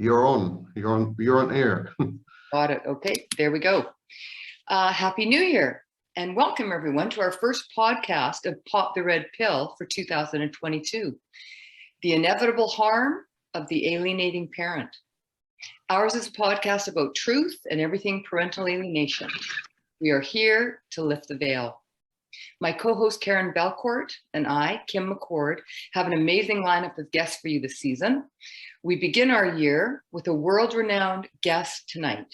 You're on. You're on air. Got it. Okay, there we go. Happy New Year, and welcome everyone to our first podcast of Pop the Red Pill for 2022. The inevitable harm of the alienating parent. Ours is a podcast about truth and everything parental alienation. We are here to lift the veil. My co-host Karen Belcourt and I, Kim McCord, have an amazing lineup of guests for you this season. We begin our year with a world-renowned guest tonight.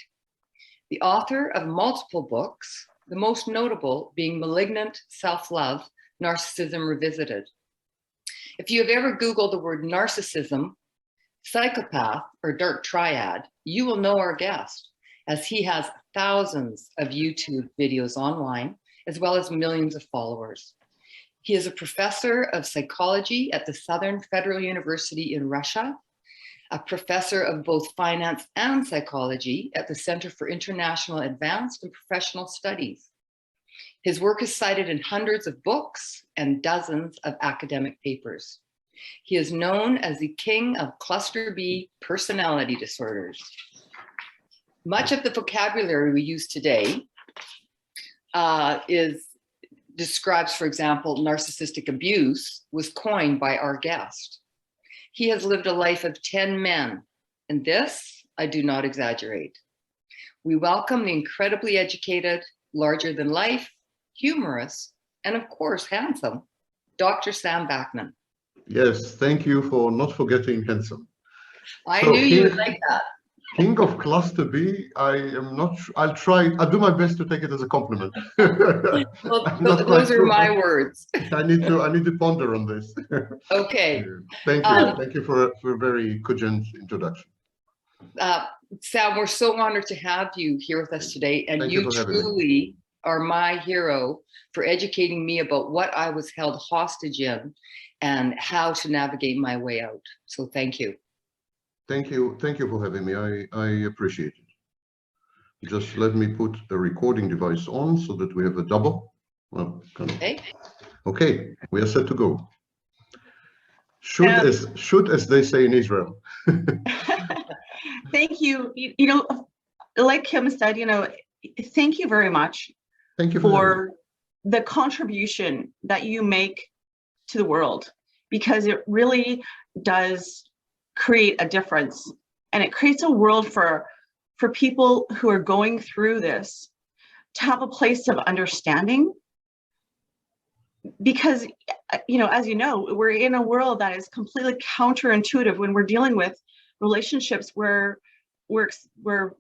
The author of multiple books, the most notable being Malignant Self Love, Narcissism Revisited. If you have ever Googled the word narcissism, psychopath, or dark triad, you will know our guest, as he has thousands of YouTube videos online, as well as millions of followers. He is a professor of psychology at the Southern Federal University in Russia, a professor of both finance and psychology at the Center for International Advanced and Professional Studies. His work is cited in hundreds of books and dozens of academic papers. He is known as the king of cluster B personality disorders. Much of the vocabulary we use today describes, for example, narcissistic abuse was coined by our guest. He has lived a life of 10 men, and this, I do not exaggerate. We welcome the incredibly educated, larger than life, humorous, and of course, handsome, Dr. Sam Vaknin. Yes, thank you for not forgetting handsome. I knew you would like that. King of Cluster B, I'll do my best to take it as a compliment. Well, those are my words. I need to ponder on this. Okay. Thank you for a very cogent introduction. Sam, we're so honored to have you here with us today, and you truly are my hero for educating me about what I was held hostage in and how to navigate my way out. So thank you. Thank you for having me. I appreciate it. Just let me put the recording device on so that we have a double. Well, okay, we are set to go. Shoot, as they say in Israel. Thank you. You know, like Kim said, thank you very much. Thank you for the contribution that you make to the world, because it really does create a difference, and it creates a world for people who are going through this to have a place of understanding. Because as you know, we're in a world that is completely counterintuitive when we're dealing with relationships where we're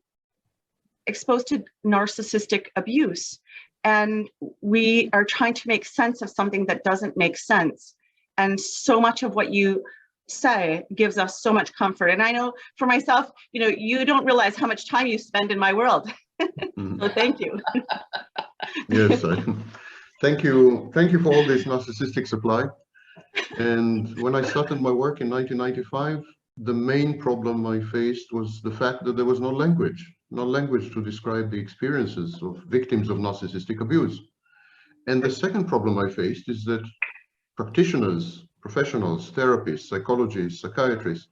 exposed to narcissistic abuse, and we are trying to make sense of something that doesn't make sense. And so much of what you say gives us so much comfort. And I know for myself, you don't realize how much time you spend in my world. So thank you. Yes, thank you for all this narcissistic supply. And when I started my work in 1995, the main problem I faced was the fact that there was no language to describe the experiences of victims of narcissistic abuse. And the second problem I faced is that practitioners, professionals, therapists, psychologists, psychiatrists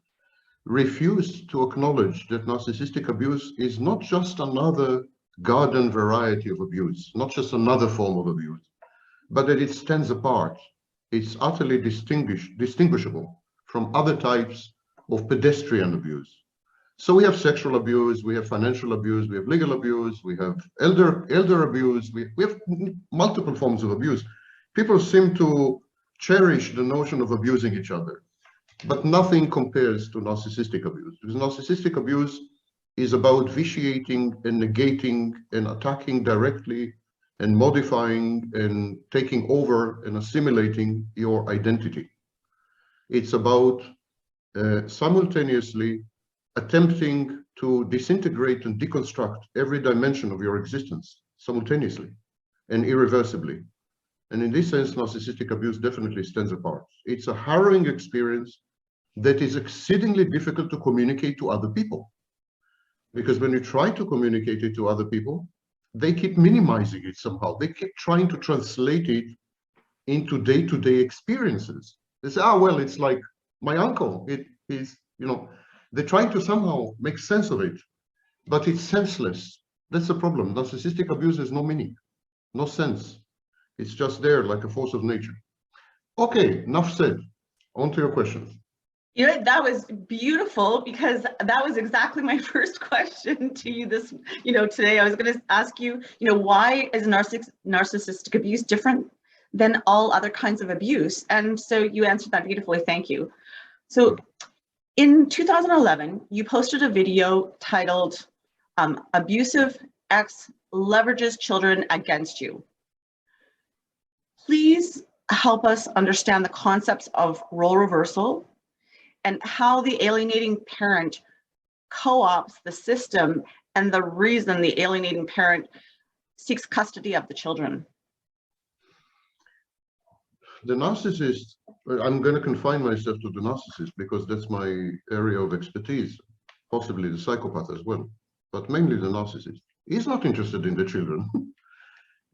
refuse to acknowledge that narcissistic abuse is not just another garden variety of abuse, not just another form of abuse, but that it stands apart. It's utterly distinguishable from other types of pedestrian abuse. So we have sexual abuse, we have financial abuse, we have legal abuse, we have elder abuse, we have multiple forms of abuse. People seem to cherish the notion of abusing each other, but nothing compares to narcissistic abuse, because narcissistic abuse is about vitiating and negating and attacking directly and modifying and taking over and assimilating your identity. It's about simultaneously attempting to disintegrate and deconstruct every dimension of your existence simultaneously and irreversibly. And in this sense, narcissistic abuse definitely stands apart. It's a harrowing experience that is exceedingly difficult to communicate to other people. Because when you try to communicate it to other people, they keep minimizing it somehow. They keep trying to translate it into day-to-day experiences. They say, well, it's like my uncle. It is, They're trying to somehow make sense of it, but it's senseless. That's the problem. Narcissistic abuse has no meaning, no sense. It's just there like a force of nature. Okay, enough said. On to your questions. You know, that was beautiful, because that was exactly my first question to you this, today. I was going to ask you, why is narcissistic abuse different than all other kinds of abuse? And so you answered that beautifully. Thank you. So in 2011, you posted a video titled Abusive Ex Leverages Children Against You. Please help us understand the concepts of role reversal and how the alienating parent co-opts the system and the reason the alienating parent seeks custody of the children. The narcissist, I'm going to confine myself to the narcissist because that's my area of expertise, possibly the psychopath as well, but mainly the narcissist. He's not interested in the children.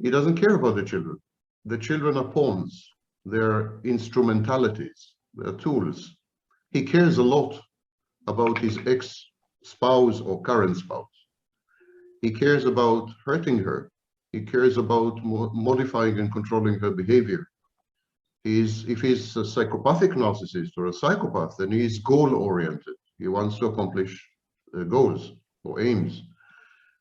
He doesn't care about the children. The children are pawns. They're instrumentalities. They're tools. He cares a lot about his ex-spouse or current spouse. He cares about hurting her. He cares about modifying and controlling her behavior. If he's a psychopathic narcissist or a psychopath, then he's goal-oriented. He wants to accomplish goals or aims.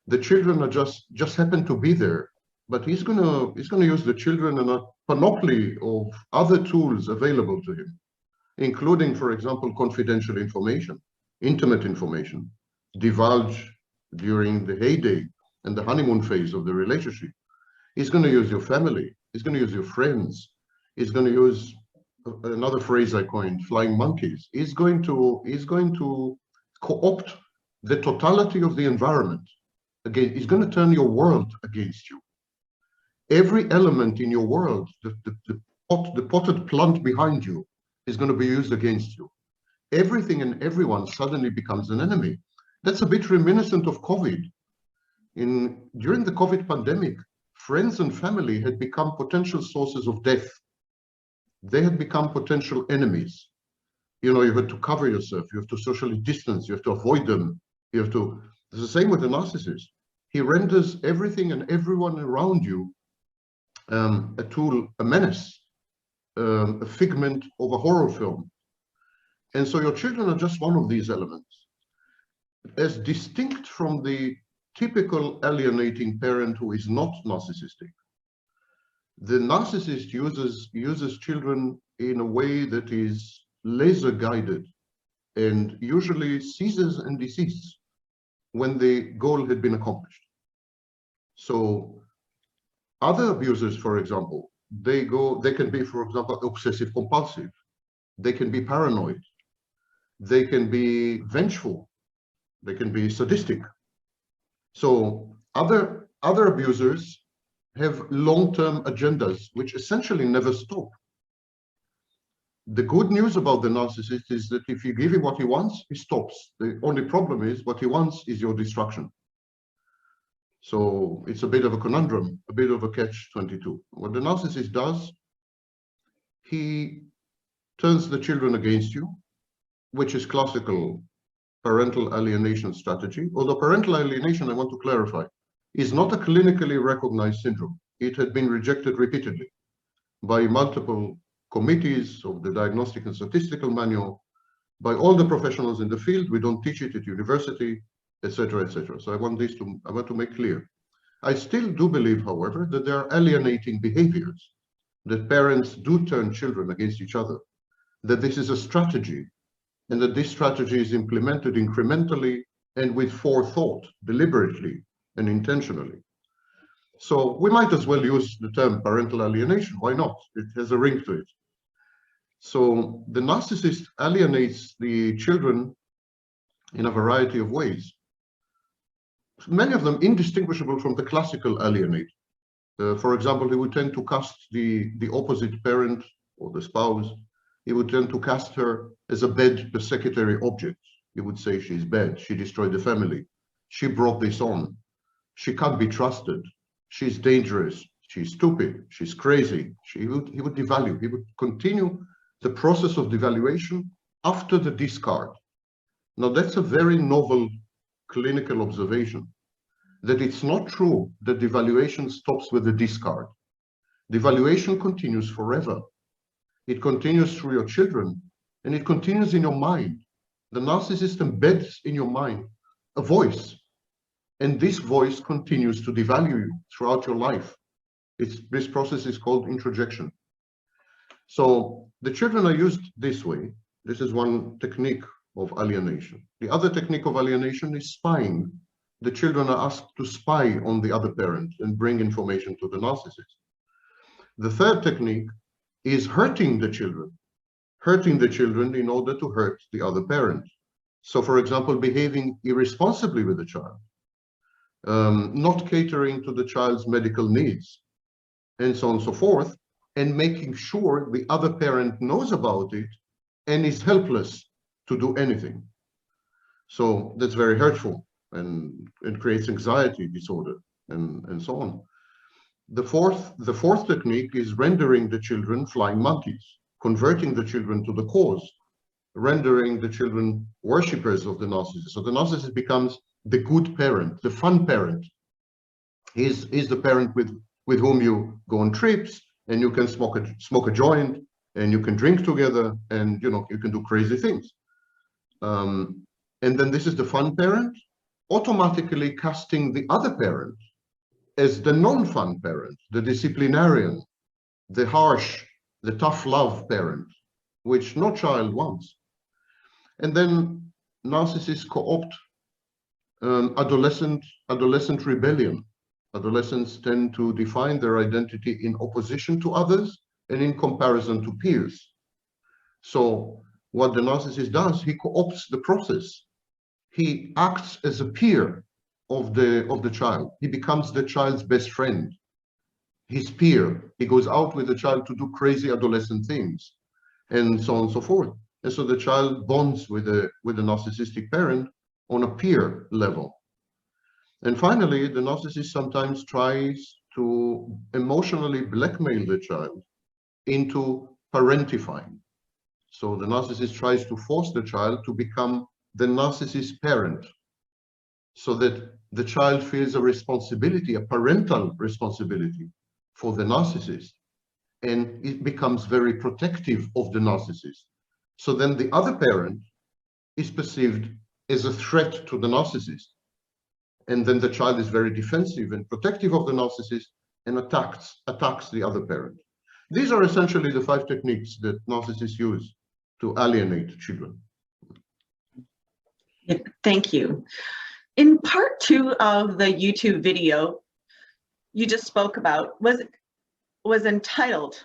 The children are just happen to be there, but he's gonna use the children and a panoply of other tools available to him, including, for example, confidential information, intimate information, divulged during the heyday and the honeymoon phase of the relationship. He's going to use your family. He's going to use your friends. He's going to use another phrase I coined, flying monkeys. He's going to co-opt the totality of the environment. Again, he's going to turn your world against you. Every element in your world, the potted plant behind you, is going to be used against you. Everything and everyone suddenly becomes an enemy. That's a bit reminiscent of COVID. During the COVID pandemic, friends and family had become potential sources of death. They had become potential enemies. You had to cover yourself. You have to socially distance. You have to avoid them. It's the same with the narcissist. He renders everything and everyone around you a tool, a menace, a figment of a horror film. And so your children are just one of these elements. As distinct from the typical alienating parent who is not narcissistic, the narcissist uses children in a way that is laser guided and usually seizes and deceases when the goal had been accomplished. So other abusers, for example, they can be, for example, obsessive compulsive. They can be paranoid. They can be vengeful. They can be sadistic. So other abusers have long-term agendas which essentially never stop. The good news about the narcissist is that if you give him what he wants, he stops. The only problem is what he wants is your destruction. So it's a bit of a conundrum, a bit of a catch-22. What the narcissist does, he turns the children against you, which is classical parental alienation strategy. Although parental alienation, I want to clarify, is not a clinically recognized syndrome. It had been rejected repeatedly by multiple committees of the Diagnostic and Statistical Manual, by all the professionals in the field. We don't teach it at university, etc., etc. So I want to make clear. I still do believe, however, that there are alienating behaviors, that parents do turn children against each other, that this is a strategy, and that this strategy is implemented incrementally and with forethought, deliberately and intentionally. So we might as well use the term parental alienation. Why not? It has a ring to it. So the narcissist alienates the children in a variety of ways, many of them indistinguishable from the classical alienate. For example, he would tend to cast the opposite parent or the spouse. He would tend to cast her as a bad persecutory object. He would say she's bad, she destroyed the family, she brought this on, she can't be trusted, she's dangerous, she's stupid, she's crazy. He would devalue. He would continue the process of devaluation after the discard. Now, that's a very novel clinical observation, that it's not true that the evaluation stops with the discard. The evaluation continues forever. It continues through your children, and it continues in your mind. The narcissist embeds in your mind a voice, and this voice continues to devalue you throughout your life. This process is called introjection. So the children are used this way. This is one technique of alienation. The other technique of alienation is spying. The children are asked to spy on the other parent and bring information to the narcissist. The third technique is hurting the children in order to hurt the other parent. So, for example, behaving irresponsibly with the child, not catering to the child's medical needs, and so on and so forth, and making sure the other parent knows about it and is helpless to do anything. So that's very hurtful, and it creates anxiety disorder and so on. The fourth technique is rendering the children flying monkeys, converting the children to the cause, rendering the children worshippers of the narcissist. So the narcissist becomes the good parent, the fun parent. He's the parent with whom you go on trips, and you can smoke a joint, and you can drink together, and you can do crazy things. And then this is the fun parent, automatically casting the other parent as the non-fun parent, the disciplinarian, the harsh, the tough love parent, which no child wants. And then narcissists co-opt adolescent rebellion. Adolescents tend to define their identity in opposition to others and in comparison to peers. So what the narcissist does, he co-opts the process. He acts as a peer of the child. He becomes the child's best friend, his peer. He goes out with the child to do crazy adolescent things, and so on and so forth. And so the child bonds with the narcissistic parent on a peer level. And finally, the narcissist sometimes tries to emotionally blackmail the child into parentifying. So the narcissist tries to force the child to become the narcissist parent, so that the child feels a responsibility, a parental responsibility for the narcissist, and it becomes very protective of the narcissist. So then the other parent is perceived as a threat to the narcissist. And then the child is very defensive and protective of the narcissist and attacks the other parent. These are essentially the 5 techniques that narcissists use to alienate children. Thank you. In part 2 of the YouTube video you just spoke about was entitled,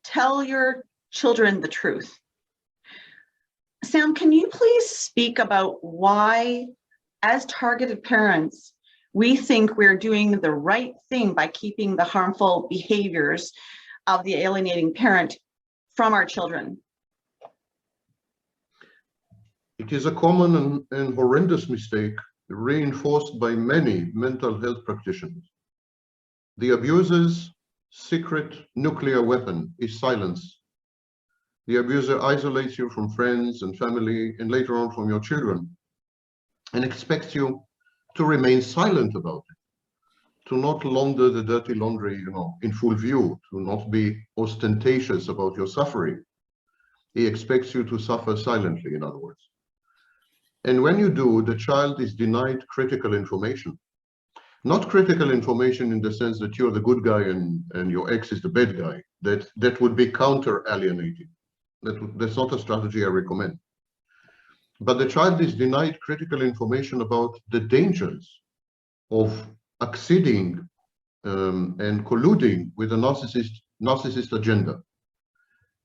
"Tell Your Children the Truth." Sam, can you please speak about why, as targeted parents, we think we're doing the right thing by keeping the harmful behaviors of the alienating parent from our children? It is a common and horrendous mistake reinforced by many mental health practitioners. The abuser's secret nuclear weapon is silence. The abuser isolates you from friends and family, and later on from your children, and expects you to remain silent about it, to not launder the dirty laundry, in full view, to not be ostentatious about your suffering. He expects you to suffer silently, in other words. And when you do, the child is denied critical information. Not critical information in the sense that you're the good guy and your ex is the bad guy. That would be counter-alienating. That's not a strategy I recommend. But the child is denied critical information about the dangers of acceding and colluding with a narcissist agenda,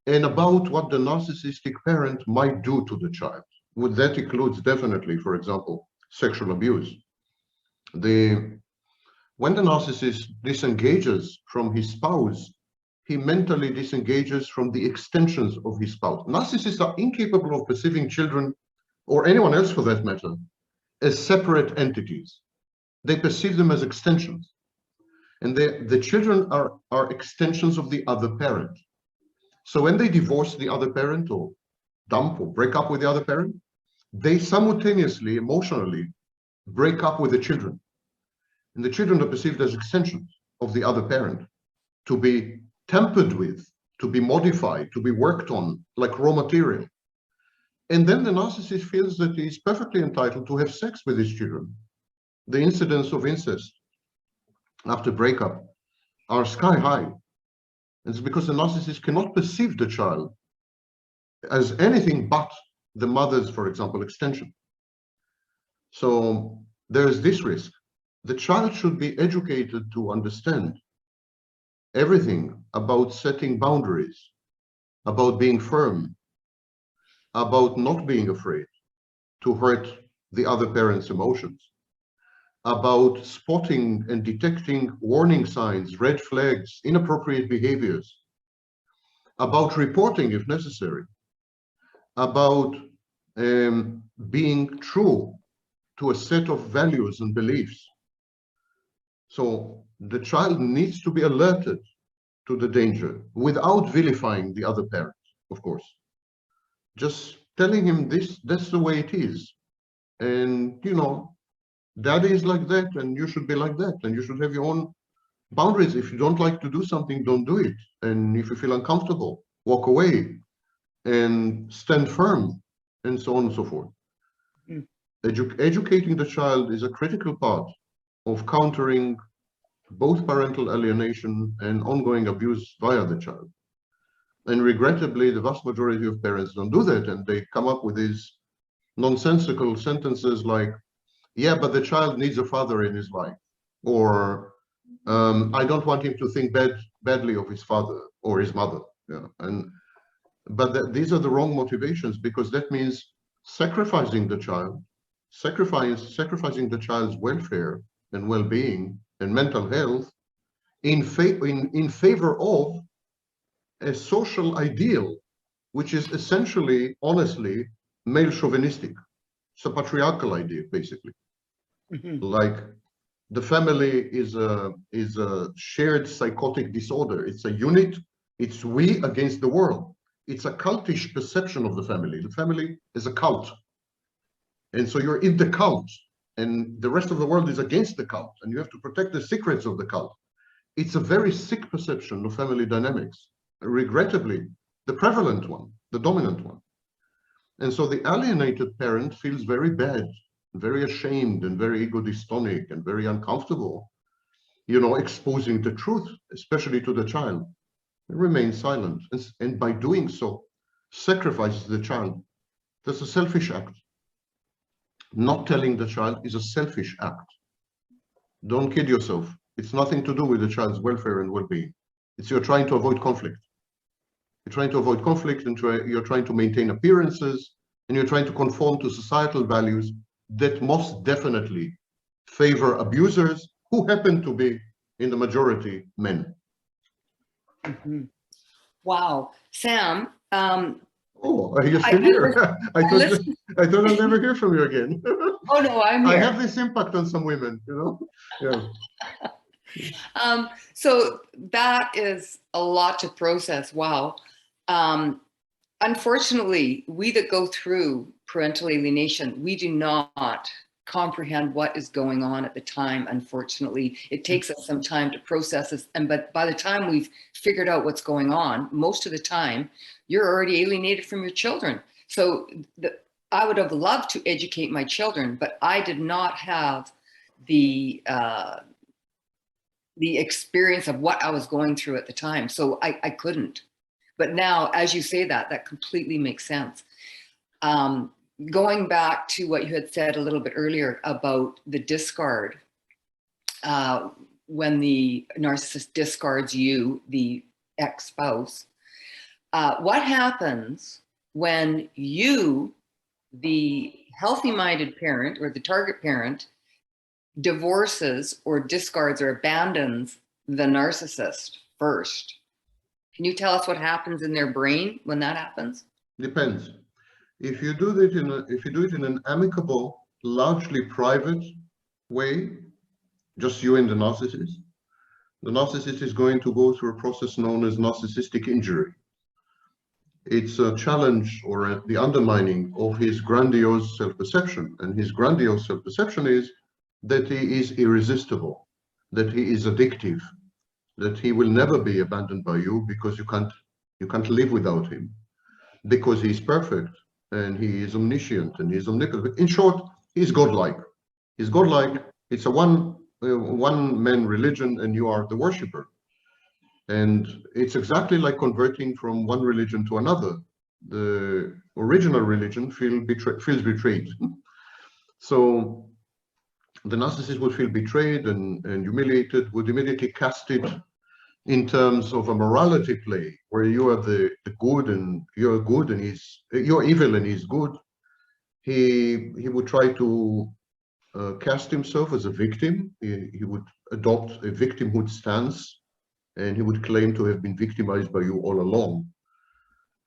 and about what the narcissistic parent might do to the child. That includes definitely, for example, sexual abuse. When the narcissist disengages from his spouse, he mentally disengages from the extensions of his spouse. Narcissists are incapable of perceiving children, or anyone else for that matter, as separate entities. They perceive them as extensions. And the children are extensions of the other parent. So when they divorce the other parent, or dump or break up with the other parent, they simultaneously, emotionally, break up with the children. And the children are perceived as extensions of the other parent, to be tampered with, to be modified, to be worked on like raw material. And then the narcissist feels that he's perfectly entitled to have sex with his children. The incidence of incest after breakup are sky high. And it's because the narcissist cannot perceive the child as anything but the mother's, for example, extension. So there is this risk. The child should be educated to understand everything about setting boundaries, about being firm, about not being afraid to hurt the other parent's emotions, about spotting and detecting warning signs, red flags, inappropriate behaviors, about reporting if necessary, about being true to a set of values and beliefs. So the child needs to be alerted to the danger without vilifying the other parent, of course. Just telling him that's the way it is. And, you know, daddy is like that and you should be like that. And you should have your own boundaries. If you don't like to do something, don't do it. And if you feel uncomfortable, walk away and stand firm, and so on and so forth. Educating the child is a critical part of countering both parental alienation and ongoing abuse via the child. And regrettably, the vast majority of parents don't do that, and they come up with these nonsensical sentences like, yeah, but the child needs a father in his life, or I don't want him to think badly of his father or his mother. Yeah. But these are the wrong motivations, because that means sacrificing the child, sacrificing the child's welfare and well-being and mental health in favor of a social ideal, which is essentially, honestly, male chauvinistic. It's a patriarchal idea, basically. Like the family is a shared psychotic disorder. It's a unit. It's we against the world. It's a cultish perception of the family. The family is a cult. And so you're in the cult, and the rest of the world is against the cult, and you have to protect the secrets of the cult. It's a very sick perception of family dynamics, regrettably, the prevalent one, the dominant one. And so the alienated parent feels very bad, very ashamed, and very egodystonic, and very uncomfortable, you know, exposing the truth, especially to the child. It remains silent, and by doing so, sacrifices the child. That's a selfish act. Not telling the child is a selfish act. Don't kid yourself. It's nothing to do with the child's welfare and well-being. It's you're trying to avoid conflict. You're trying to avoid conflict, and you're trying to maintain appearances, and you're trying to conform to societal values that most definitely favor abusers, who happen to be, in the majority, men. Wow. Sam, oh, are you still here? I thought I'll never hear from you again. Oh no, I'm here. I have this impact on some women, you know? Yeah. So that is a lot to process. Wow. Unfortunately, we that go through parental alienation, we do not comprehend what is going on at the time. Unfortunately, it takes us some time to process this. But by the time we've figured out what's going on, most of the time, you're already alienated from your children. So I would have loved to educate my children, but I did not have the experience of what I was going through at the time. So I couldn't. But now, as you say that completely makes sense. Going back to what you had said a little bit earlier about the discard, when the narcissist discards you, the ex-spouse, what happens when you, the healthy-minded parent or the target parent, divorces or discards or abandons the narcissist first? Can you tell us what happens in their brain when that happens? Depends. If you do it in an amicable, largely private way, just you and the narcissist is going to go through a process known as narcissistic injury. It's a challenge or the undermining of his grandiose self-perception. And his grandiose self-perception is that he is irresistible, that he is addictive, that he will never be abandoned by you because you can't live without him, because he's perfect and he is omniscient and he's omnipotent. In short, he's godlike. He's godlike. It's a one-man religion and you are the worshipper. And it's exactly like converting from one religion to another. The original religion feels betrayed. So the narcissist would feel betrayed and humiliated, would immediately cast it in terms of a morality play, where you are the good and you're good and you're evil and he's good. He would try to cast himself as a victim. He would adopt a victimhood stance, and he would claim to have been victimized by you all along.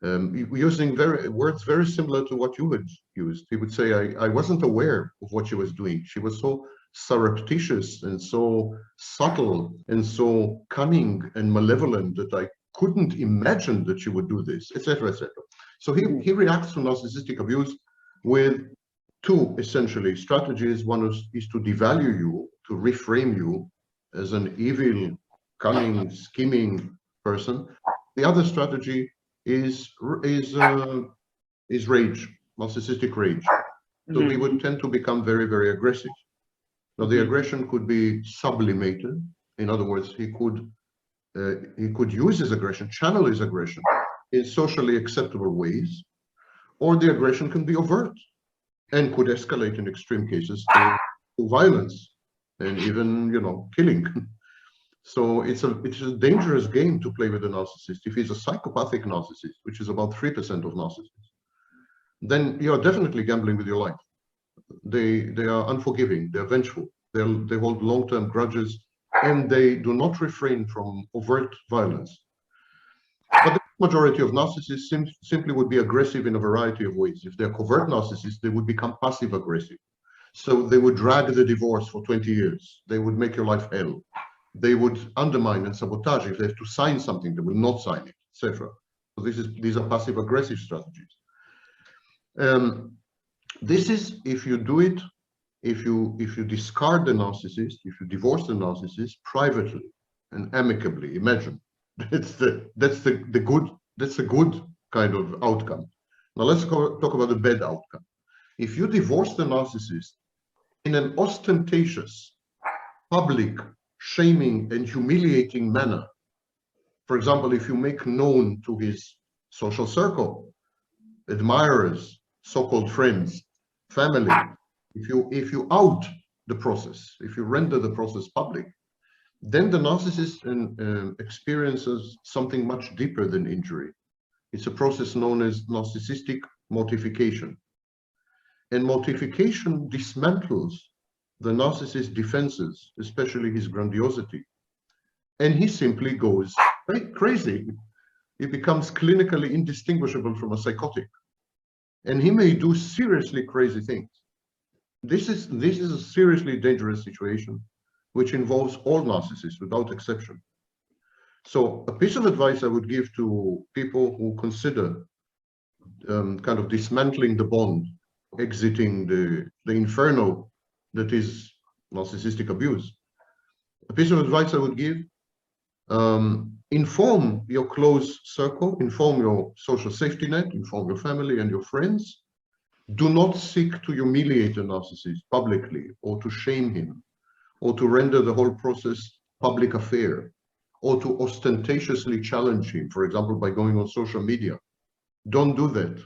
Using words very similar to what you had used. He would say, I wasn't aware of what she was doing. She was so surreptitious and so subtle and so cunning and malevolent that I couldn't imagine that she would do this, etc., etc. So he reacts to narcissistic abuse with two essentially strategies. One is to devalue you, to reframe you as an evil, cunning, scheming person. The other strategy is rage, narcissistic rage. So he would tend to become very, very aggressive. Now the aggression could be sublimated. In other words, he could use his aggression, channel his aggression in socially acceptable ways, or the aggression can be overt and could escalate in extreme cases to violence and even, killing. So it's a dangerous game to play with a narcissist. If he's a psychopathic narcissist, which is about 3% of narcissists, then you are definitely gambling with your life. They are unforgiving, they're vengeful, they hold long-term grudges, and they do not refrain from overt violence. But the majority of narcissists simply would be aggressive in a variety of ways. If they're covert narcissists, they would become passive-aggressive. So they would drag the divorce for 20 years. They would make your life hell. They would undermine and sabotage. If they have to sign something, they will not sign it, etc. So these are passive-aggressive strategies. This is if you do it, if you discard the narcissist, if you divorce the narcissist privately and amicably. Imagine that's a good kind of outcome. Now let's talk about the bad outcome. If you divorce the narcissist in an ostentatious, public, shaming and humiliating manner, for example, if you make known to his social circle, admirers, so-called friends, family, if you out the process, if you render the process public, then the narcissist experiences something much deeper than injury. It's a process known as narcissistic mortification. And mortification dismantles the narcissist's defenses, especially his grandiosity. And he simply goes crazy. He becomes clinically indistinguishable from a psychotic. And he may do seriously crazy things. This is a seriously dangerous situation, which involves all narcissists without exception. So a piece of advice I would give to people who consider kind of dismantling the bond, exiting the inferno that is narcissistic abuse. A piece of advice I would give, inform your close circle, inform your social safety net, inform your family and your friends. Do not seek to humiliate a narcissist publicly or to shame him or to render the whole process public affair or to ostentatiously challenge him, for example, by going on social media. Don't do that,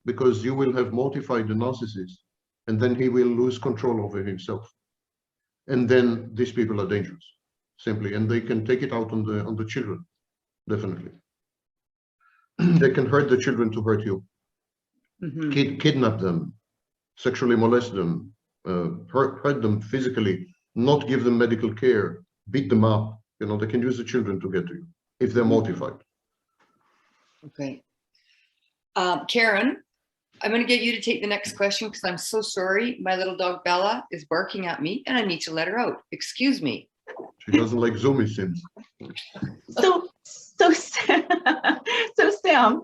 because you will have mortified the narcissist and then he will lose control over himself. And then these people are dangerous, simply, and they can take it out on the children, definitely. They can hurt the children to hurt you. Kidnap them, sexually molest them, hurt them physically, not give them medical care, beat them up. They can use the children to get to you if they're mortified. Okay. Karen, I'm going to get you to take the next question because I'm so sorry. My little dog Bella is barking at me and I need to let her out. Excuse me. She doesn't like Zoom, it seems. So Sam,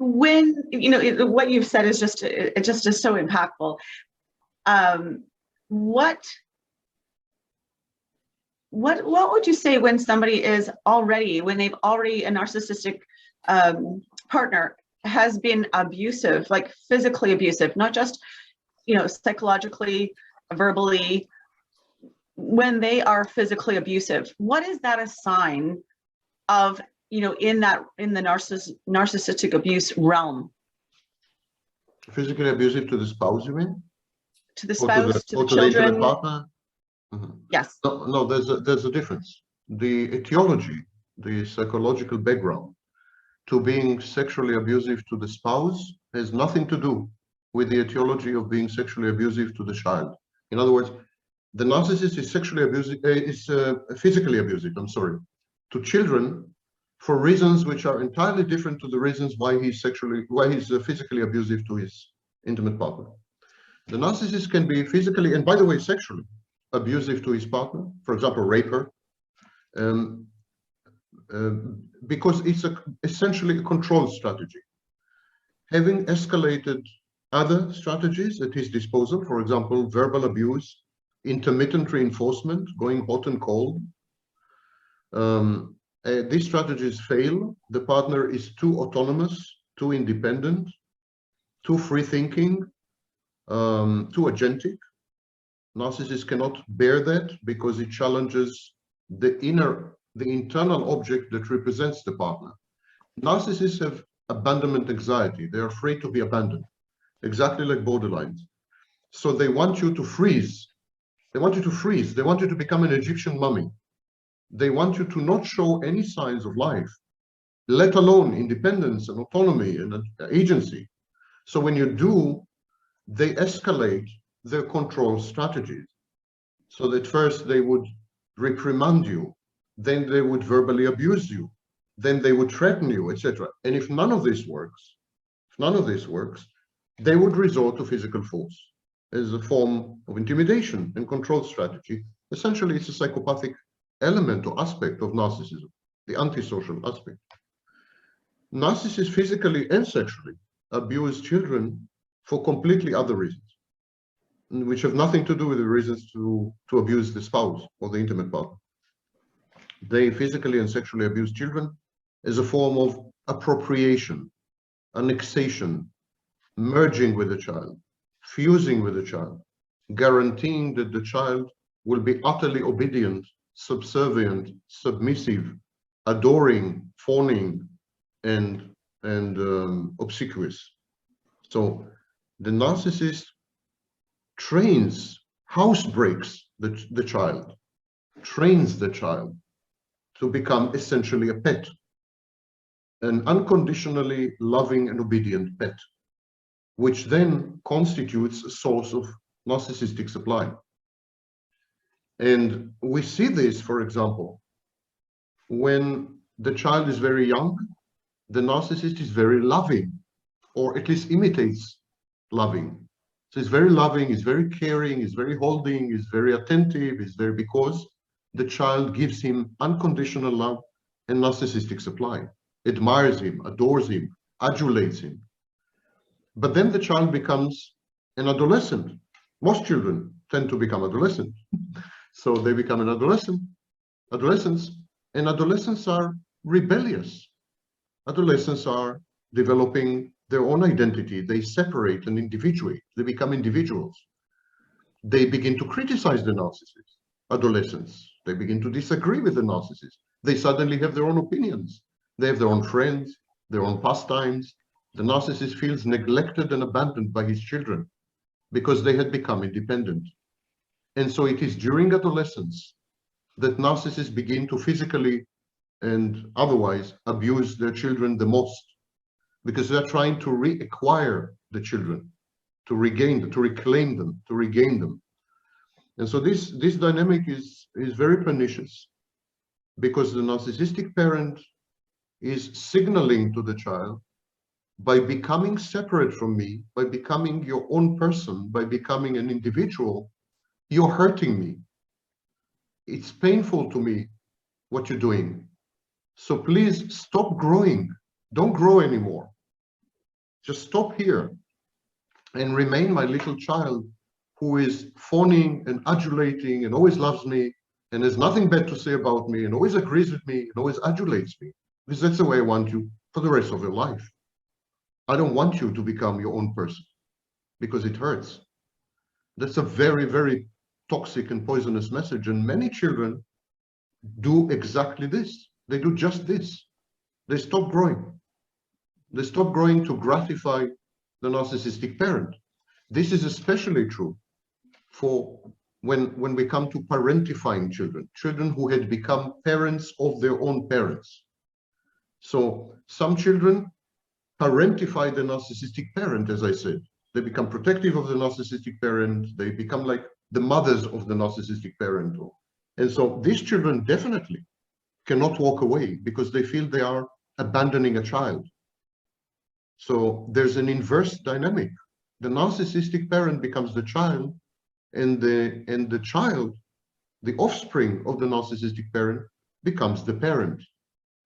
when, you know, what you've said is just, it just is so impactful. What would you say when somebody is already, when they've already, a narcissistic partner has been abusive, like physically abusive, not just, you know, psychologically, verbally, when they are physically abusive, what is that a sign of, you know, in the narcissistic abuse realm? Physically abusive to the spouse, you mean? To the spouse, to the intimate children? partner? Mhm. Yes. No, there's a difference. The etiology, the psychological background to being sexually abusive to the spouse has nothing to do with the etiology of being sexually abusive to the child. In other words, the narcissist is physically abusive, to children for reasons which are entirely different to the reasons why he's physically abusive to his intimate partner. The narcissist can be physically, and by the way, sexually abusive to his partner, for example, rape her, because it's essentially a control strategy. Having escalated other strategies at his disposal, for example, verbal abuse, intermittent reinforcement, going hot and cold, these strategies fail. The partner is too autonomous, too independent, too free-thinking, too agentic. Narcissists cannot bear that because it challenges the internal object that represents the partner. Narcissists have abandonment anxiety. They're afraid to be abandoned, exactly like borderlines. So they want you to freeze. They want you to freeze. They want you to become an Egyptian mummy. They want you to not show any signs of life, let alone independence and autonomy and agency. So when you do, they escalate their control strategies. So that first they would reprimand you, then they would verbally abuse you, then they would threaten you, etc. And if none of this works, they would resort to physical force as a form of intimidation and control strategy. Essentially, it's a psychopathic element or aspect of narcissism, the antisocial aspect. Narcissists physically and sexually abuse children for completely other reasons, which have nothing to do with the reasons to abuse the spouse or the intimate partner. They physically and sexually abuse children as a form of appropriation, annexation, merging with the child, fusing with the child, guaranteeing that the child will be utterly obedient, subservient, submissive, adoring, fawning, and obsequious. So the narcissist housebreaks the child, trains the child to become essentially a pet, an unconditionally loving and obedient pet, which then constitutes a source of narcissistic supply. And we see this, for example, when the child is very young, the narcissist is very loving, or at least imitates loving. So he's very loving, he's very caring, he's very holding, he's very attentive, because the child gives him unconditional love and narcissistic supply, admires him, adores him, adulates him. But then the child becomes an adolescent. Most children tend to become adolescent. So they become an adolescents, and adolescents are rebellious. Adolescents are developing their own identity. They separate and individuate. They become individuals. They begin to criticize the narcissist. Adolescents, they begin to disagree with the narcissist. They suddenly have their own opinions. They have their own friends, their own pastimes. The narcissist feels neglected and abandoned by his children because they had become independent. And so it is during adolescence that narcissists begin to physically and otherwise abuse their children the most, because they're trying to reacquire the children, to reclaim them, to regain them. And so this dynamic is very pernicious, because the narcissistic parent is signaling to the child, by becoming separate from me, by becoming your own person, by becoming an individual, you're hurting me. It's painful to me what you're doing. So please stop growing. Don't grow anymore. Just stop here and remain my little child who is fawning and adulating and always loves me and has nothing bad to say about me and always agrees with me and always adulates me, because that's the way I want you for the rest of your life. I don't want you to become your own person, because it hurts. That's a very, very toxic and poisonous message. And many children do exactly this. They do just this. They stop growing. They stop growing to gratify the narcissistic parent. This is especially true for when we come to parentifying children, children who had become parents of their own parents. So some children parentify the narcissistic parent, as I said. They become protective of the narcissistic parent. They become like the mothers of the narcissistic parent. And so these children definitely cannot walk away because they feel they are abandoning a child. So there's an inverse dynamic. The narcissistic parent becomes the child, and the child, the offspring of the narcissistic parent, becomes the parent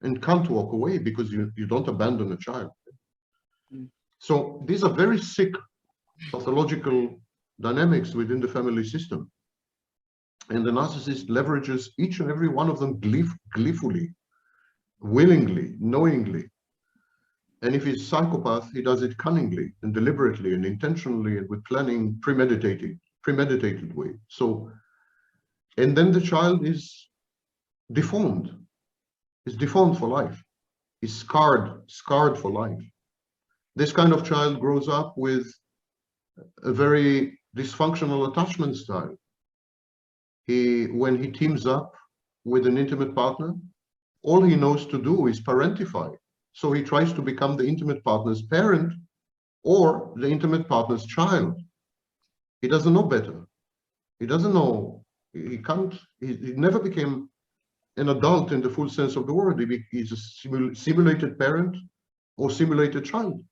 and can't walk away because you don't abandon a child. So these are very sick pathological dynamics within the family system. And the narcissist leverages each and every one of them gleefully, willingly, knowingly. And if he's psychopath, he does it cunningly and deliberately and intentionally and with planning, premeditated way. So, and then the child is deformed. Is deformed for life. Is scarred for life. This kind of child grows up with a very dysfunctional attachment style. When he teams up with an intimate partner, all he knows to do is parentify. So he tries to become the intimate partner's parent or the intimate partner's child. He doesn't know better. He doesn't know. He never became an adult in the full sense of the word. He's a simulated parent or simulated child.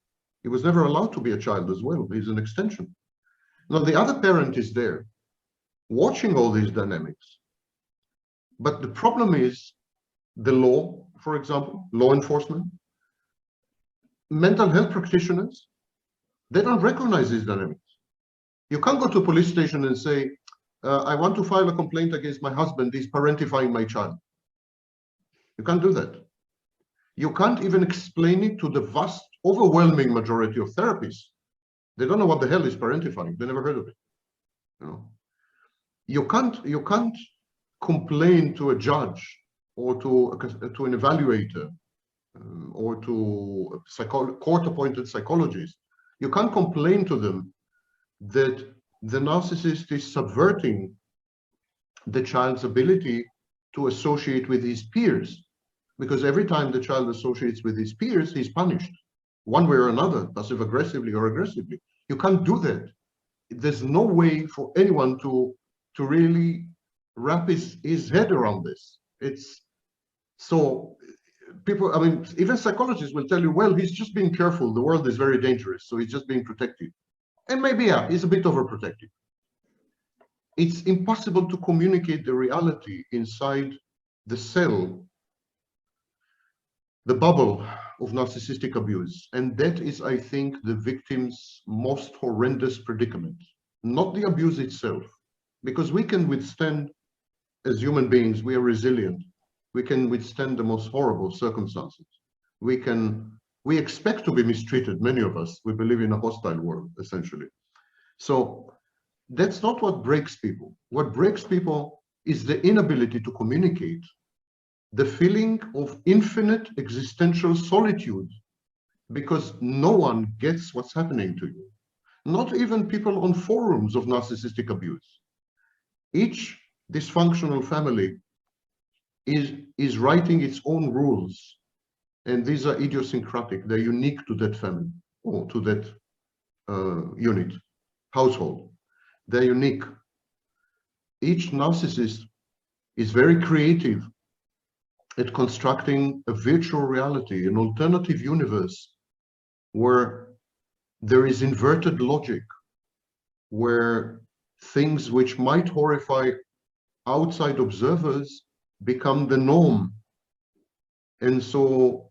He was never allowed to be a child as well. He's an extension. Now, the other parent is there, watching all these dynamics. But the problem is the law, for example, law enforcement, mental health practitioners, they don't recognize these dynamics. You can't go to a police station and say, I want to file a complaint against my husband, he's parentifying my child. You can't do that. You can't even explain it to the vast, overwhelming majority of therapists. They don't know what the hell is parentifying. They never heard of it. You can't complain to a judge or to an evaluator or to a court-appointed psychologist. You can't complain to them that the narcissist is subverting the child's ability to associate with his peers, because every time the child associates with his peers, he's punished one way or another, passive-aggressively or aggressively. You can't do that. There's no way for anyone to really wrap his head around this. It's so people, I mean, even psychologists will tell you, well, he's just being careful. The world is very dangerous, so he's just being protective. And maybe, yeah, he's a bit overprotective. It's impossible to communicate the reality inside the cell, the bubble of narcissistic abuse. And that is, I think, the victim's most horrendous predicament, not the abuse itself, because we can withstand, as human beings, we are resilient. We can withstand the most horrible circumstances. We expect to be mistreated, many of us. We believe in a hostile world, essentially. So that's not what breaks people. What breaks people is the inability to communicate, the feeling of infinite existential solitude, because no one gets what's happening to you. Not even people on forums of narcissistic abuse. Each dysfunctional family is writing its own rules, and these are idiosyncratic. They're unique to that family or to that unit, household. They're unique. Each narcissist is very creative at constructing a virtual reality, an alternative universe where there is inverted logic, where things which might horrify outside observers become the norm. And so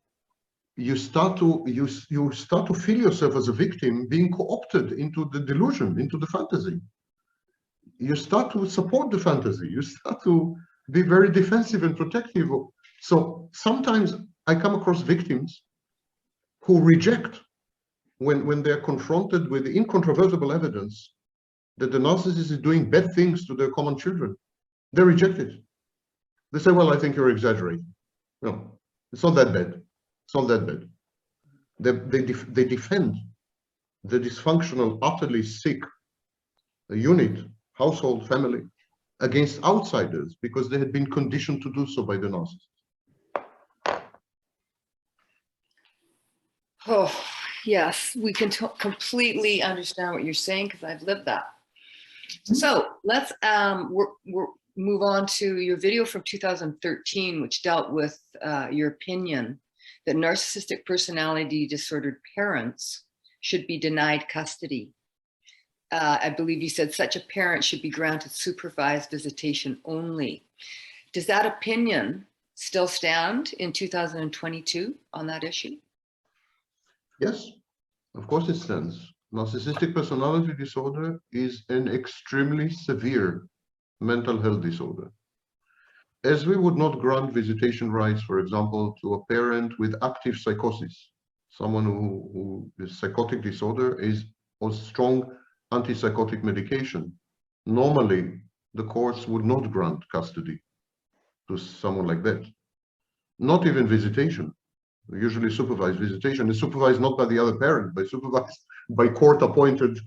you start to feel yourself as a victim being co-opted into the delusion, into the fantasy. You start to support the fantasy. You start to be very defensive and protective. So sometimes I come across victims who reject when they're confronted with the incontrovertible evidence that the narcissist is doing bad things to their common children. They reject it. They say, well, I think you're exaggerating. No, it's not that bad. It's not that bad. They defend the dysfunctional, utterly sick unit, household, family, against outsiders because they had been conditioned to do so by the narcissist. Oh, yes, we can completely understand what you're saying because I've lived that. So let's move on to your video from 2013, which dealt with your opinion that narcissistic personality disordered parents should be denied custody. I believe you said such a parent should be granted supervised visitation only. Does that opinion still stand in 2022 on that issue? Yes, of course it stands. Narcissistic personality disorder is an extremely severe mental health disorder. As we would not grant visitation rights, for example, to a parent with active psychosis, someone who is psychotic disorder is on strong antipsychotic medication. Normally, the courts would not grant custody to someone like that. Not even visitation. Usually supervised visitation is supervised not by the other parent, but supervised by court-appointed,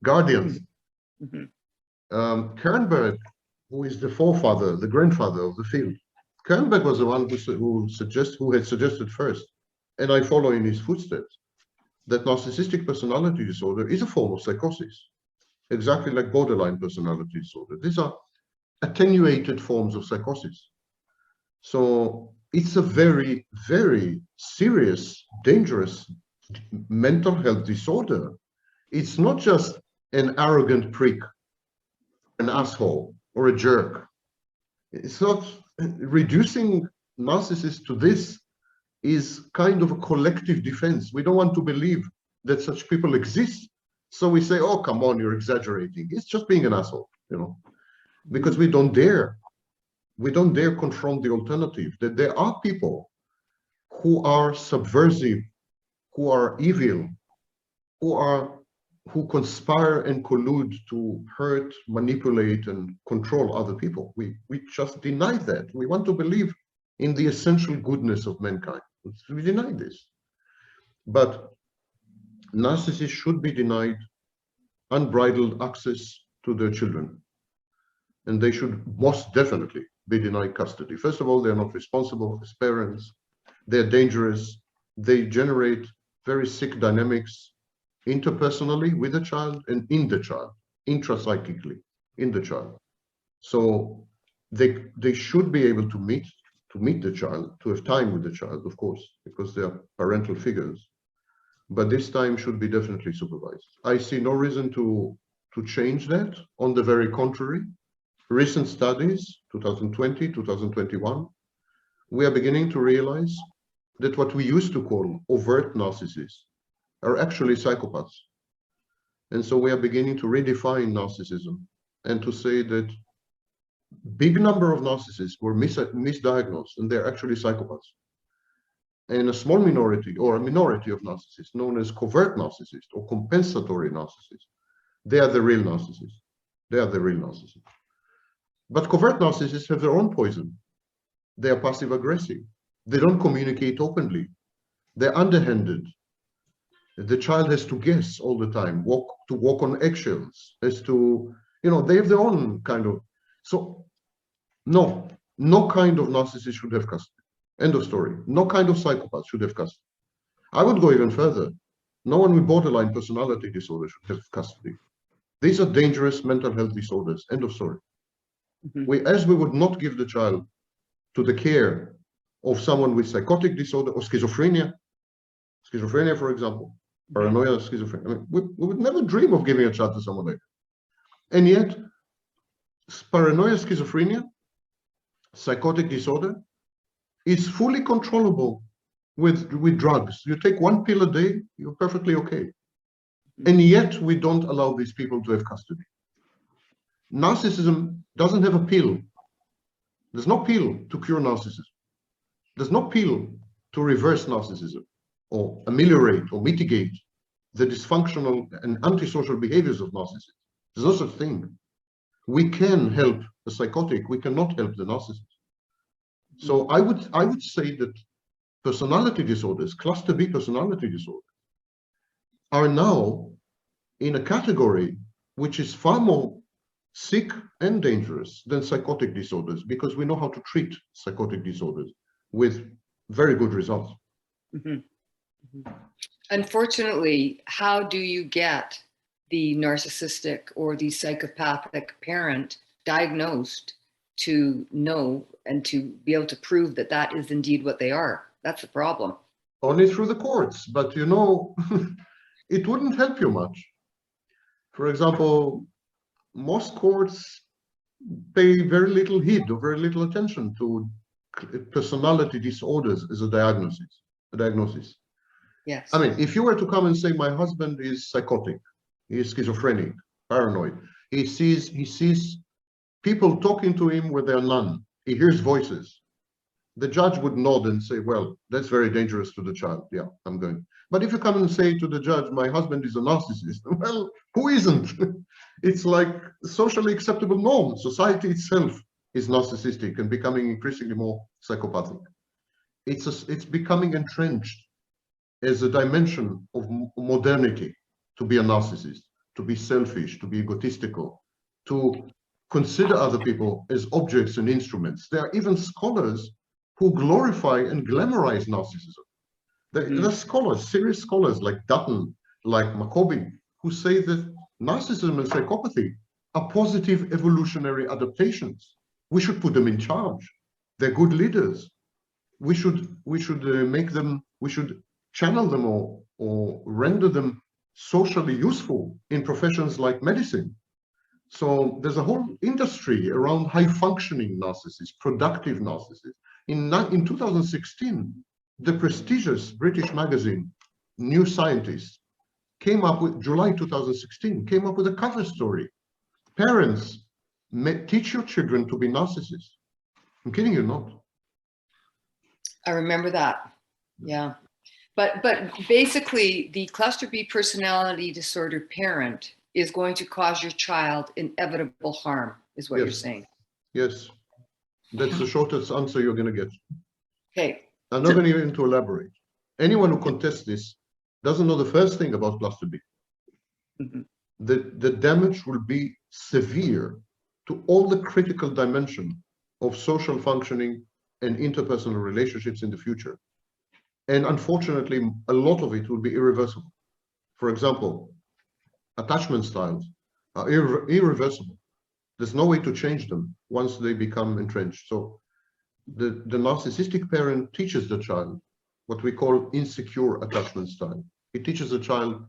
guardians. Kernberg, who is the forefather, the grandfather of the field, Kernberg was the one who had suggested first, and I follow in his footsteps, that narcissistic personality disorder is a form of psychosis, exactly like borderline personality disorder. These are attenuated forms of psychosis. So it's a very, very serious, dangerous mental health disorder. It's not just an arrogant prick, an asshole, or a jerk. It's not. Reducing narcissists to this is kind of a collective defense. We don't want to believe that such people exist. So we say, oh, come on, you're exaggerating. It's just being an asshole, because we don't dare. We don't dare confront the alternative, that there are people who are subversive, who are evil, who conspire and collude to hurt, manipulate, and control other people. We just deny that. We want to believe in the essential goodness of mankind. We deny this. But narcissists should be denied unbridled access to their children. And they should most definitely be denied custody. First of all, they're not responsible as parents. They're dangerous. They generate very sick dynamics interpersonally with the child and in the child, intrapsychically in the child. So they should be able to meet the child, to have time with the child, of course, because they are parental figures. But this time should be definitely supervised. I see no reason to change that. On the very contrary, recent studies, 2020, 2021, we are beginning to realize that what we used to call overt narcissists are actually psychopaths. And so we are beginning to redefine narcissism and to say that big number of narcissists were misdiagnosed and they're actually psychopaths. And a small minority or a minority of narcissists known as covert narcissists or compensatory narcissists, they are the real narcissists. They are the real narcissists. But covert narcissists have their own poison. They are passive aggressive. They don't communicate openly. They're underhanded. The child has to guess all the time, walk on eggshells, has to, they have their own kind of. So no kind of narcissist should have custody. End of story. No kind of psychopath should have custody. I would go even further. No one with borderline personality disorder should have custody. These are dangerous mental health disorders. End of story. As we would not give the child to the care of someone with psychotic disorder or schizophrenia, for example, paranoia, schizophrenia. I mean, we would never dream of giving a child to someone like that. And yet, paranoia, schizophrenia, psychotic disorder is fully controllable with drugs. You take one pill a day, you're perfectly okay. And yet we don't allow these people to have custody. Narcissism doesn't have a pill. There's no pill to cure narcissism. There's no pill to reverse narcissism or ameliorate or mitigate the dysfunctional and antisocial behaviors of narcissists. There's no such thing. We can help the psychotic, we cannot help the narcissist. So I would say that personality disorders, cluster B personality disorders, are now in a category which is far more sick and dangerous than psychotic disorders, because we know how to treat psychotic disorders with very good results. Mm-hmm. Mm-hmm. Unfortunately, how do you get the narcissistic or the psychopathic parent diagnosed to know and to be able to prove that that is indeed what they are? That's the problem. Only through the courts, but you know, it wouldn't help you much. For example, most courts pay very little heed or very little attention to personality disorders as a diagnosis. Yes. I mean, if you were to come and say, my husband is psychotic, he is schizophrenic, paranoid, he sees people talking to him where there are none, he hears voices, the judge would nod and say, well, that's very dangerous to the child. Yeah, I'm going. But if you come and say to the judge, my husband is a narcissist, well, who isn't? It's like a socially acceptable norm. Society itself is narcissistic and becoming increasingly more psychopathic. It's becoming entrenched as a dimension of modernity to be a narcissist, to be selfish, to be egotistical, to consider other people as objects and instruments. There are even scholars who glorify and glamorize narcissism. There are scholars, serious scholars like Dutton, like McCord, who say that narcissism and psychopathy are positive evolutionary adaptations. We should put them in charge. They're good leaders. We should channel them or render them socially useful in professions like medicine. So there's a whole industry around high-functioning narcissists, productive narcissists. In 2016, the prestigious British magazine, New Scientist, came up with, July 2016, came up with a cover story. Parents, teach your children to be narcissists. I'm kidding you not. I remember that. Yeah. But basically, the cluster B personality disorder parent is going to cause your child inevitable harm, is what you're saying. Yes. That's the shortest answer you're going to get. Okay. I'm not going to even to elaborate. Anyone who contests this doesn't know the first thing about cluster B. Mm-hmm. The damage will be severe to all the critical dimension of social functioning and interpersonal relationships in the future. And unfortunately, a lot of it will be irreversible. For example, attachment styles are irreversible. There's no way to change them once they become entrenched. So the narcissistic parent teaches the child what we call insecure attachment style. It teaches the child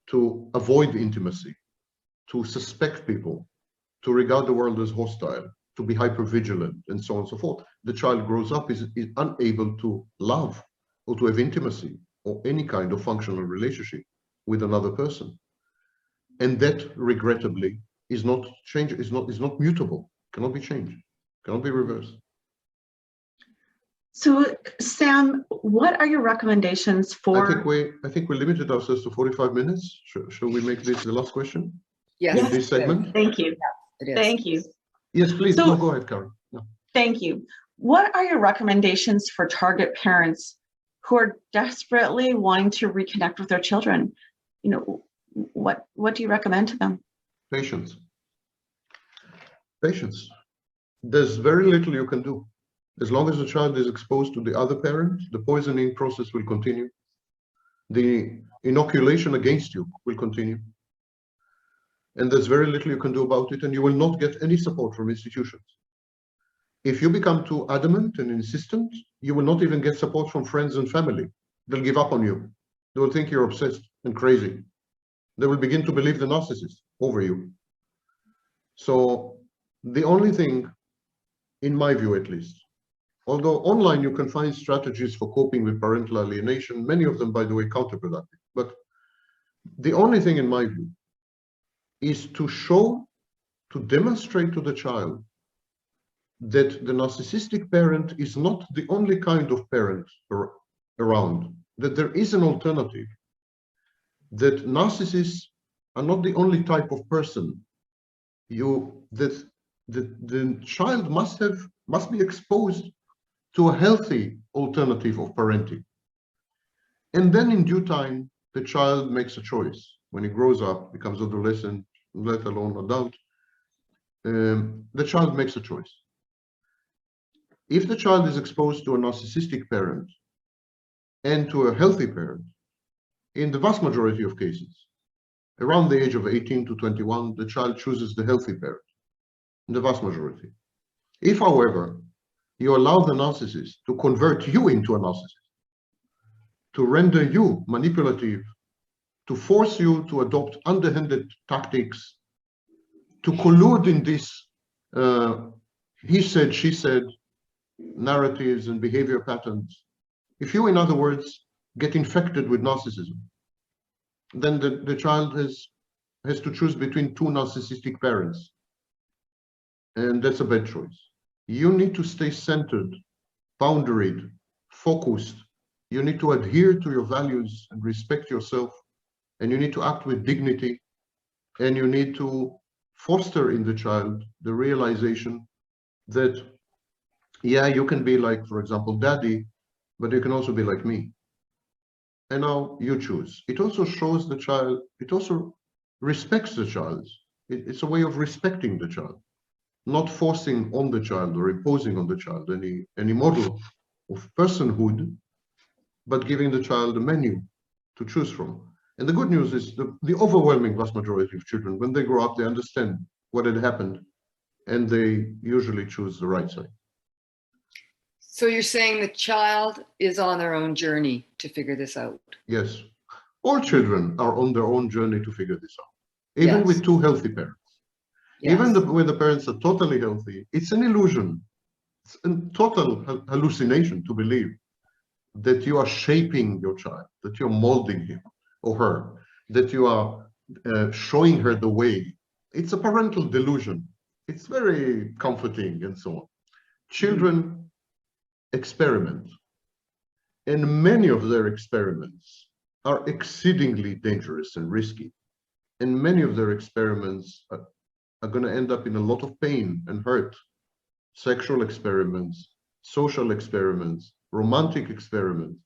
to avoid intimacy, to suspect people, to regard the world as hostile, to be hypervigilant, and so on and so forth. The child grows up, is unable to love or to have intimacy or any kind of functional relationship with another person. And that, regrettably, is not mutable, cannot be changed, cannot be reversed. So, Sam, what are your recommendations for? I think we limited ourselves to 45 minutes. Shall we make this the last question? Yes. In this segment? Thank you. It is. Thank you. Yes, please. So, no, go ahead, Karen. No. Thank you. What are your recommendations for target parents who are desperately wanting to reconnect with their children? You know, what do you recommend to them? Patience. Patience. There's very little you can do. As long as the child is exposed to the other parent, the poisoning process will continue. The inoculation against you will continue. And there's very little you can do about it, and you will not get any support from institutions. If you become too adamant and insistent, you will not even get support from friends and family. They'll give up on you. They will think you're obsessed and crazy. They will begin to believe the narcissist over you. So the only thing, in my view at least, Although online you can find strategies for coping with parental alienation, many of them, by the way, counterproductive. But the only thing in my view is to demonstrate to the child that the narcissistic parent is not the only kind of parent around, that there is an alternative, that narcissists are not the only type of person. That the child must be exposed to a healthy alternative of parenting. And then in due time, the child makes a choice. When he grows up, becomes adolescent, let alone adult, the child makes a choice. If the child is exposed to a narcissistic parent and to a healthy parent, in the vast majority of cases, around the age of 18 to 21, the child chooses the healthy parent, in the vast majority. If, however, you allow the narcissist to convert you into a narcissist, to render you manipulative, to force you to adopt underhanded tactics, to collude in this he said, she said narratives and behavior patterns. If you, in other words, get infected with narcissism, then the child has to choose between two narcissistic parents. And that's a bad choice. You need to stay centered, boundaried, focused. You need to adhere to your values and respect yourself. And you need to act with dignity. And you need to foster in the child the realization that, yeah, you can be like, for example, daddy, but you can also be like me. And now you choose. It also shows the child, it also respects the child. It's a way of respecting the child, not forcing on the child or imposing on the child any model of personhood, but giving the child a menu to choose from. And the good news is the overwhelming vast majority of children, when they grow up, they understand what had happened, and they usually choose the right side. So you're saying the child is on their own journey to figure this out? Yes. All children are on their own journey to figure this out, even Yes. with two healthy parents. Yes. Even when the parents are totally healthy, it's an illusion. It's a total hallucination to believe that you are shaping your child, that you're molding him or her, that you are showing her the way. It's a parental delusion. It's very comforting and so on. Children experiment, and many of their experiments are exceedingly dangerous and risky. And many of their experiments are going to end up in a lot of pain and hurt. Sexual experiments, social experiments, romantic experiments.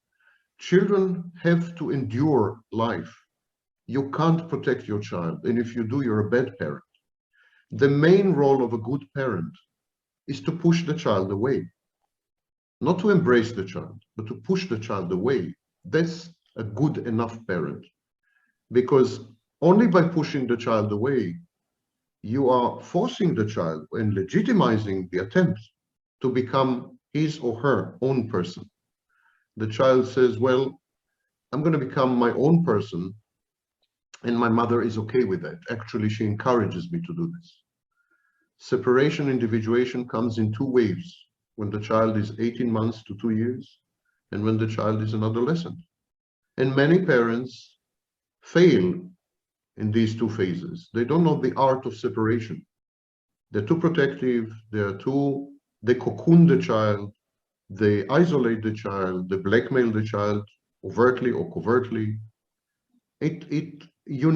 Children have to endure life. You can't protect your child, and if you do, you're a bad parent. The main role of a good parent is to push the child away. Not to embrace the child, but to push the child away. That's a good enough parent. Because only by pushing the child away, you are forcing the child and legitimizing the attempt to become his or her own person. The child says, well, I'm going to become my own person, and my mother is okay with that. Actually, she encourages me to do this. Separation individuation comes in two waves, when the child is 18 months to 2 years, and when the child is an adolescent. And many parents fail in these two phases. They don't know the art of separation. They're too protective, they cocoon the child, they isolate the child, they blackmail the child overtly or covertly. You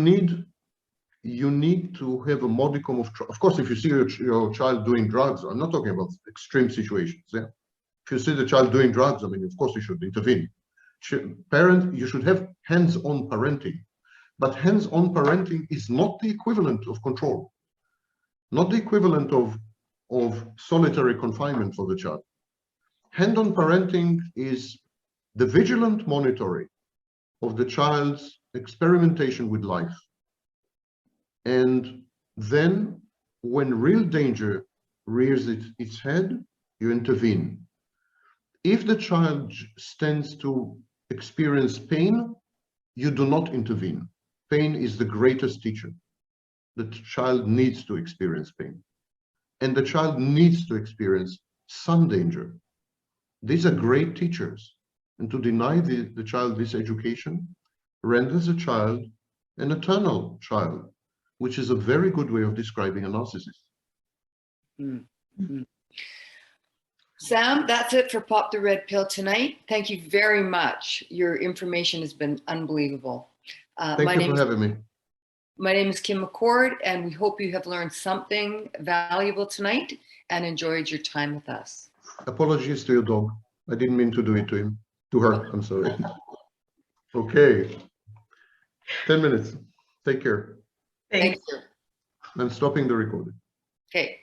need to have a modicum of course, if you see your child doing drugs, I'm not talking about extreme situations. Yeah? If you see the child doing drugs, I mean, of course you should intervene. You should have hands-on parenting. But hands-on parenting is not the equivalent of control, not the equivalent of solitary confinement for the child. Hand-on parenting is the vigilant monitoring of the child's experimentation with life. And then when real danger rears its head, you intervene. If the child stands to experience pain, you do not intervene. Pain is the greatest teacher. The child needs to experience pain. And the child needs to experience some danger. These are great teachers. And to deny the child this education renders a child an eternal child, which is a very good way of describing a narcissist. Mm-hmm. Sam, that's it for Pop the Red Pill tonight. Thank you very much. Your information has been unbelievable. Thank you for having me. My name is Kim McCord, and we hope you have learned something valuable tonight and enjoyed your time with us. Apologies to your dog. I didn't mean to do it to him. To her, I'm sorry. Okay. 10 minutes. Take care. Thanks. Thank you. I'm stopping the recording. Okay.